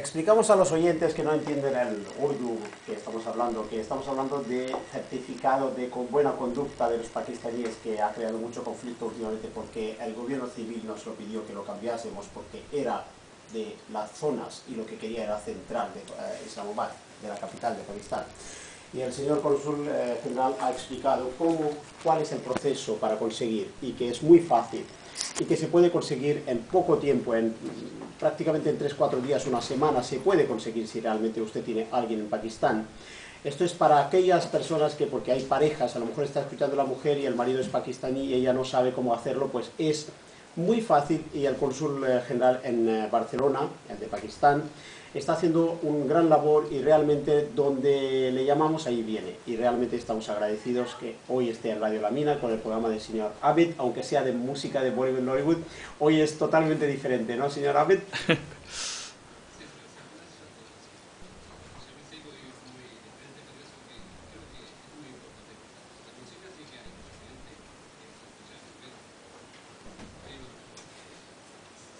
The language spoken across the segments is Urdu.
Explicamos a los oyentes que no entienden el urdu que estamos hablando de certificado de buena conducta de los pakistaníes, que ha creado mucho conflicto últimamente porque el gobierno civil nos lo pidió que lo cambiásemos porque era de las zonas y lo que quería era central de Islamabad, de la capital de Pakistán. Y el señor cónsul general ha explicado cuál es el proceso para conseguir, y que es muy fácil y que se puede conseguir en poco tiempo, prácticamente en 3-4 días, una semana, se puede conseguir si realmente usted tiene a alguien en Pakistán. Esto es para aquellas personas que, porque hay parejas, a lo mejor está escuchando la mujer y el marido es pakistaní y ella no sabe cómo hacerlo, pues es muy fácil, y el cónsul general en Barcelona, el de Pakistán, está haciendo un gran labor, y realmente donde le llamamos ahí viene, y realmente estamos agradecidos que hoy esté en Radio La Mina con el programa del señor Abid, aunque sea de música de Bollywood, Nollywood. Hoy es totalmente diferente, ¿no, señor Abid?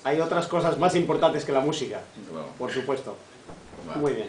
Hay otras cosas más importantes que la música, claro. Por supuesto. Vale. Muy bien.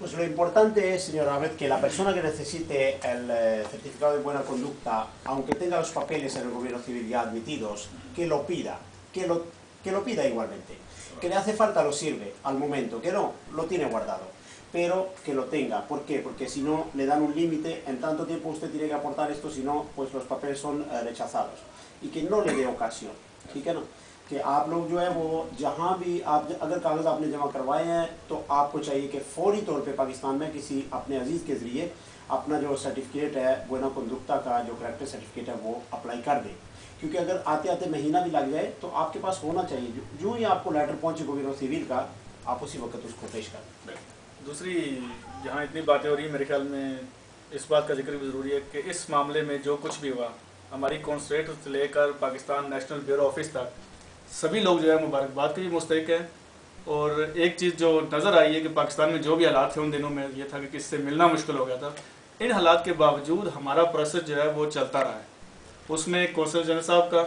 Pues lo importante es, señor Ahmed, que la persona que necesite el certificado de buena conducta, aunque tenga los papeles en el gobierno civil ya admitidos, que lo pida, que lo pida igualmente. Que le hace falta lo sirve, al momento que no, lo tiene guardado. Pero que lo tenga. ¿Por qué? Porque si no, le dan un límite, en tanto tiempo usted tiene que aportar esto, si no, pues los papeles son rechazados. Y que no le dé ocasión. ¿Sí que no? کہ آپ لوگ جو ہے وہ جہاں بھی آپ اگر کاغذ آپ نے جمع کروائے ہیں تو آپ کو چاہیے کہ فوری طور پہ پاکستان میں کسی اپنے عزیز کے ذریعے اپنا جو سرٹیفکیٹ ہے بونا کنڈکٹا کا جو کریکٹر سرٹیفکیٹ ہے وہ اپلائی کر دیں، کیونکہ اگر آتے آتے مہینہ بھی لگ جائے تو آپ کے پاس ہونا چاہیے، جو ہی آپ کو لیٹر پہنچے گوبھرنو سیویل کا آپ اسی وقت اس کو پیش کر دیں۔ دوسری جہاں اتنی باتیں ہو رہی ہیں میرے خیال میں اس بات کا ذکر بھی ضروری ہے کہ اس معاملے میں جو کچھ بھی ہوا ہماری کانسولیٹ سے لے کر پاکستان نیشنل بیورو آفس تک سبھی لوگ جو ہے مبارکباد کے بھی مستحق ہیں۔ اور ایک چیز جو نظر آئی ہے کہ پاکستان میں جو بھی حالات تھے ان دنوں میں یہ تھا کہ کس سے ملنا مشکل ہو گیا تھا، ان حالات کے باوجود ہمارا پروسیس جو ہے وہ چلتا رہا ہے۔ اس میں کونسل جنرل صاحب کا،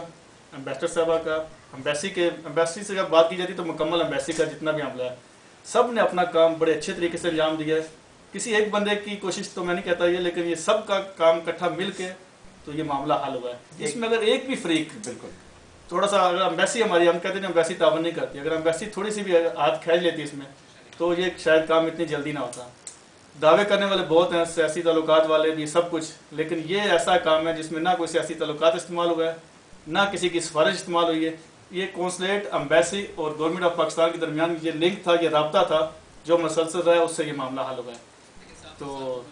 امبیسڈر صاحبہ کا، امبیسی سے جب بات کی جاتی تو مکمل امبیسی کا جتنا بھی عملہ ہے سب نے اپنا کام بڑے اچھے طریقے سے انجام دیا ہے۔ کسی ایک بندے کی کوشش تو میں نہیں کہتا یہ، لیکن یہ سب کا کام اکٹھا مل کے تو یہ معاملہ حل ہوا ہے۔ اس میں اگر ایک بھی فریق بالکل تھوڑا سا، اگر امبیسی ہماری، ہم کہتے ہیں امبیسی تعاون نہیں کرتی، اگر امبیسی تھوڑی سی بھی ہاتھ کھینچ لیتی اس میں تو یہ شاید کام اتنی جلدی نہ ہوتا۔ دعوے کرنے والے بہت ہیں، سیاسی تعلقات والے بھی، سب کچھ، لیکن یہ ایسا کام ہے جس میں نہ کوئی سیاسی تعلقات استعمال ہوا ہے، نہ کسی کی سفارش استعمال ہوئی ہے۔ یہ کونسلیٹ، امبیسی اور گورنمنٹ آف پاکستان کے درمیان یہ لنک تھا، یہ رابطہ تھا جو مسلسل رہا ہے، اس سے یہ معاملہ حل ہوا ہے۔ تو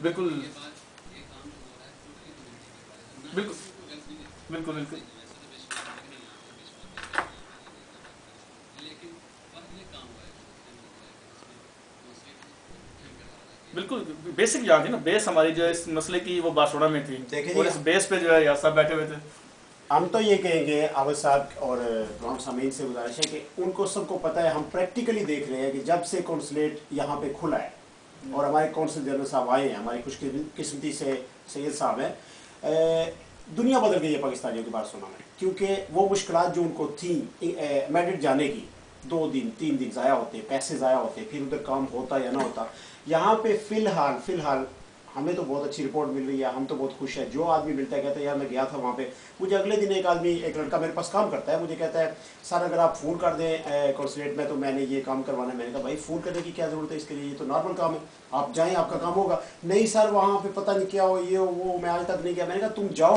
بالکل بالکل بالکل بالکل بالکل بیسک جان تھی نا، بیس ہماری جو ہے اس مسئلے کی وہ بارسلونا میں تھی، اور اس بیس پہ جو ہے یار صاحب بیٹھے ہوئے تھے۔ ہم تو یہ کہیں گے عابد صاحب اور تمام سامعین سے گزارش ہے کہ ان کو سب کو پتہ ہے، ہم پریکٹیکلی دیکھ رہے ہیں کہ جب سے کونسلیٹ یہاں پہ کھلا ہے اور ہمارے کونسل جنرل صاحب آئے ہیں، ہماری خوش قسمتی سے سید صاحب ہیں، دنیا بدل گئی ہے پاکستانیوں کے بارسلونا میں، کیونکہ وہ مشکلات جو ان کو تھیں میڈرڈ جانے کی، 2 دن 3 دن ضائع ہوتے، پیسے ضائع ہوتے، پھر ادھر کام ہوتا یا نہ ہوتا، یہاں پہ فی الحال ہمیں تو بہت اچھی رپورٹ مل رہی ہے، ہم تو بہت خوش ہیں۔ جو آدمی ملتا ہے کہتا ہے یار میں گیا تھا وہاں پہ، مجھے اگلے دن ایک لڑکا میرے پاس کام کرتا ہے، مجھے کہتا ہے سر اگر آپ فون کر دیں کونسلیٹ میں تو میں نے یہ کام کروانا ہے۔ میں نے کہا بھائی فون کرنے کی کیا ضرورت ہے، اس کے لیے یہ تو نارمل کام ہے، آپ جائیں آپ کا کام ہوگا۔ نہیں سر وہاں پہ پتہ نہیں کیا ہو، یہ وہ میں آج تک نہیں گیا۔ میں نے کہا تم جاؤ